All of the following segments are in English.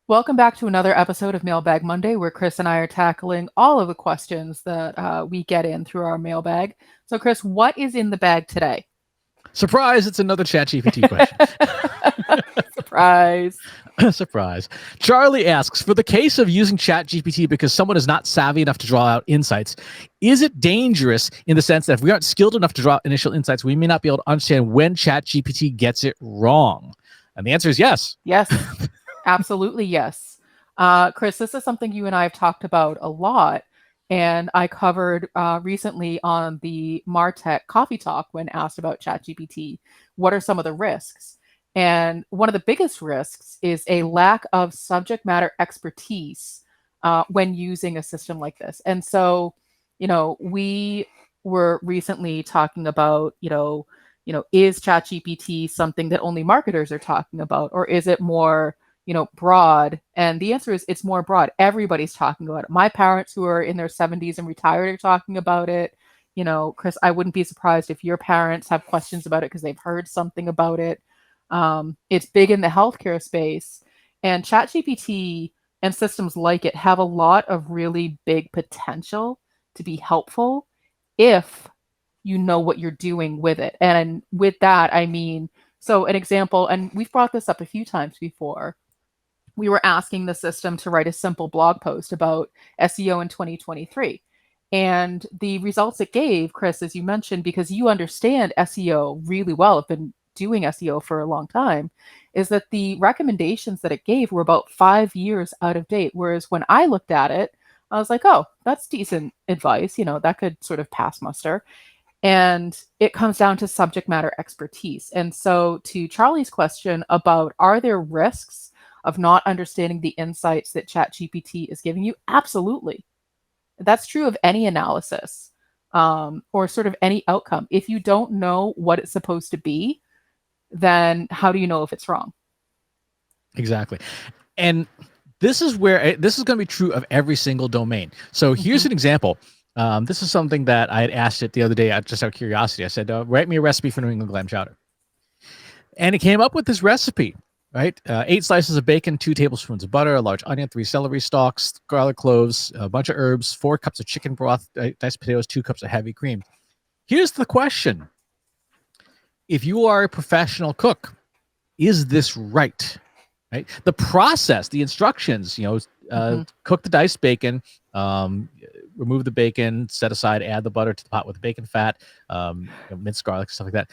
Welcome back to another episode of Mailbag Monday, where Chris and I are tackling all of the questions that we get in through our mailbag. So, Chris, what is in the bag today? Surprise, it's another ChatGPT question. Surprise. Surprise. Charlie asks, for the case of using ChatGPT because someone is not savvy enough to draw out insights, is it dangerous in the sense that if we aren't skilled enough to draw initial insights, we may not be able to understand when ChatGPT gets it wrong? And the answer is yes. Yes, absolutely yes. Chris, this is something you and I have talked about a lot, and I covered recently on the Martech Coffee Talk when asked about ChatGPT. What are some of the risks? And one of the biggest risks is a lack of subject matter expertise when using a system like this. And so, we were recently talking about, is ChatGPT something that only marketers are talking about, or is it more, broad? And the answer is it's more broad. Everybody's talking about it. My parents who are in their 70s and retired are talking about it. Chris, I wouldn't be surprised if your parents have questions about it because they've heard something about it. It's big in the healthcare space, and ChatGPT and systems like it have a lot of really big potential to be helpful if you know what you're doing with it. And with that, I mean, so an example, and we've brought this up a few times before. We were asking the system to write a simple blog post about SEO in 2023. And the results it gave, Chris, as you mentioned, because you understand SEO really well, have been doing SEO for a long time, is that the recommendations that it gave were about 5 years out of date. Whereas when I looked at it, I was like, oh, that's decent advice. That could sort of pass muster. And it comes down to subject matter expertise. And so, to Charlie's question about are there risks of not understanding the insights that ChatGPT is giving you? Absolutely. That's true of any analysis or sort of any outcome. If you don't know what it's supposed to be, then how do you know if it's wrong? Exactly. And this is going to be true of every single domain. So here's an example. This is something that I had asked it the other day, just out of curiosity. I said, write me a recipe for New England clam chowder. And it came up with this recipe, right? 8 slices of bacon, 2 tablespoons of butter, a large onion, 3 celery stalks, garlic cloves, a bunch of herbs, 4 cups of chicken broth, diced potatoes, 2 cups of heavy cream. Here's the question. If you are a professional cook, is this right? Right? The process, the instructions, cook the diced bacon, remove the bacon, set aside, add the butter to the pot with the bacon fat, minced garlic, stuff like that.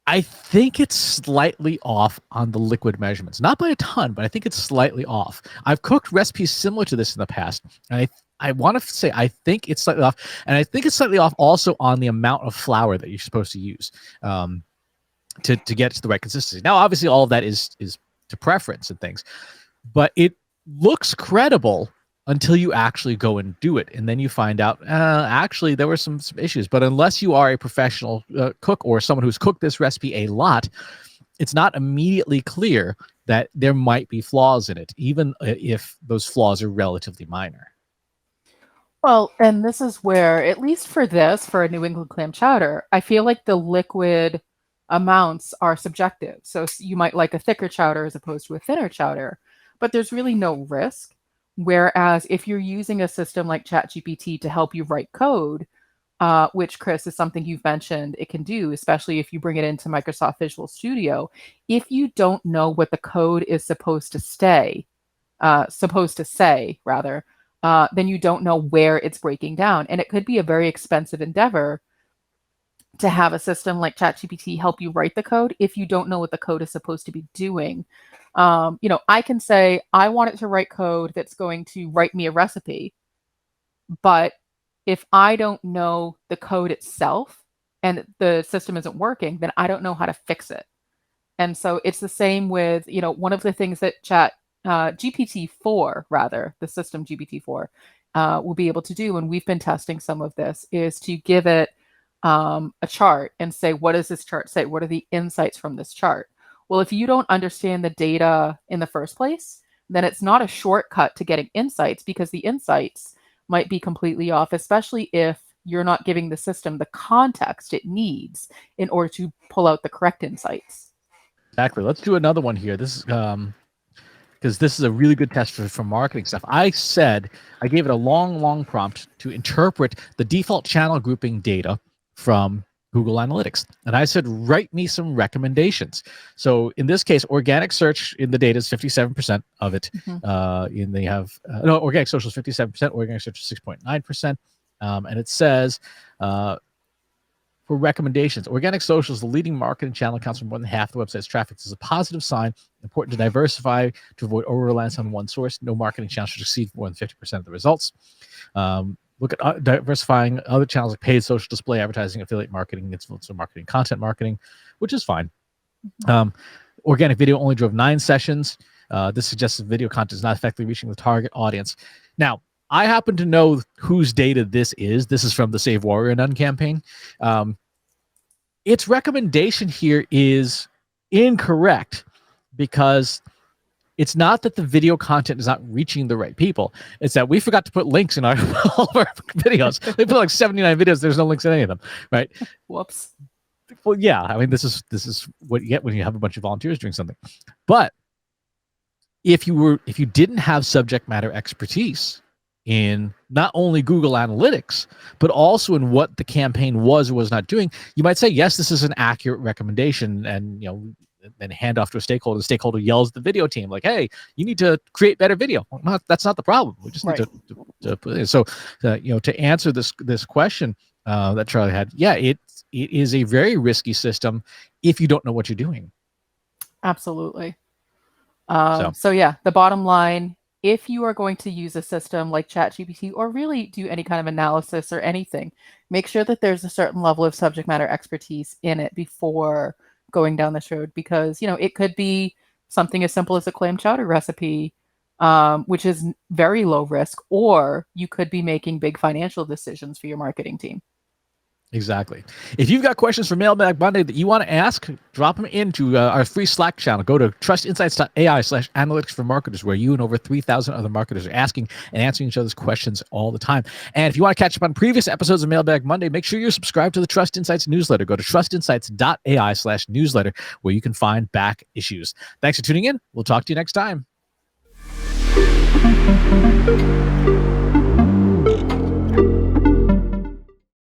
I think it's slightly off on the liquid measurements. Not by a ton, but I think it's slightly off. I've cooked recipes similar to this in the past, and I want to say I think it's slightly off, and I think it's slightly off also on the amount of flour that you're supposed to use to get to the right consistency. Now, obviously, all of that is to preference and things, but it looks credible until you actually go and do it, and then you find out actually there were some issues. But unless you are a professional cook or someone who's cooked this recipe a lot, it's not immediately clear that there might be flaws in it, even if those flaws are relatively minor. Well, and this is where, at least for this, for a New England clam chowder, I feel like the liquid amounts are subjective. So you might like a thicker chowder as opposed to a thinner chowder, but there's really no risk. Whereas if you're using a system like ChatGPT to help you write code, which, Chris, is something you've mentioned it can do, especially if you bring it into Microsoft Visual Studio, if you don't know what the code is supposed to say, rather, then you don't know where it's breaking down. And it could be a very expensive endeavor to have a system like ChatGPT help you write the code if you don't know what the code is supposed to be doing. I can say, I want it to write code that's going to write me a recipe. But if I don't know the code itself and the system isn't working, then I don't know how to fix it. And so it's the same with, one of the things that GPT-4, rather, the system GPT-4 will be able to do, and we've been testing some of this, is to give it a chart and say, what does this chart say? What are the insights from this chart? Well, if you don't understand the data in the first place, then it's not a shortcut to getting insights, because the insights might be completely off, especially if you're not giving the system the context it needs in order to pull out the correct insights. Exactly. Let's do another one here. This is because this is a really good test for marketing stuff. I gave it a long prompt to interpret the default channel grouping data from Google Analytics. And I said, write me some recommendations. So in this case, organic search in the data is 57% of it. And they have, organic social is 57%, organic search is 6.9%. And it says, for recommendations, organic social is the leading marketing channel, accounts for more than half the website's traffic. This is a positive sign. Important to diversify to avoid over-reliance on one source. No marketing channel should exceed more than 50% of the results. Look at diversifying other channels like paid social display advertising, affiliate marketing, influencer marketing, content marketing, which is fine. Organic video only drove 9 sessions. This suggests that video content is not effectively reaching the target audience. Now, I happen to know whose data this is. This is from the Save Warrior None campaign. Its recommendation here is incorrect because it's not that the video content is not reaching the right people. It's that we forgot to put links in all of our videos. They put like 79 videos. There's no links in any of them, right? Whoops. Well, yeah. I mean, this is what you get when you have a bunch of volunteers doing something. But if you didn't have subject matter expertise in not only Google Analytics, but also in what the campaign was or was not doing, you might say, yes, this is an accurate recommendation, and then hand off to a stakeholder. The stakeholder yells at the video team like, hey, you need to create better video. Well, that's not the problem. We just need to put it. So, to answer this question that Charlie had, yeah, it is a very risky system if you don't know what you're doing. Absolutely. So yeah, the bottom line, if you are going to use a system like ChatGPT or really do any kind of analysis or anything, make sure that there's a certain level of subject matter expertise in it before going down this road, because it could be something as simple as a clam chowder recipe, which is very low risk, or you could be making big financial decisions for your marketing team. Exactly. If you've got questions for Mailbag Monday that you want to ask, drop them into our free Slack channel. Go to trustinsights.ai/analytics for marketers, where you and over 3,000 other marketers are asking and answering each other's questions all the time. And if you want to catch up on previous episodes of Mailbag Monday, make sure you're subscribed to the Trust Insights newsletter. Go to trustinsights.ai/newsletter, where you can find back issues. Thanks for tuning in. We'll talk to you next time.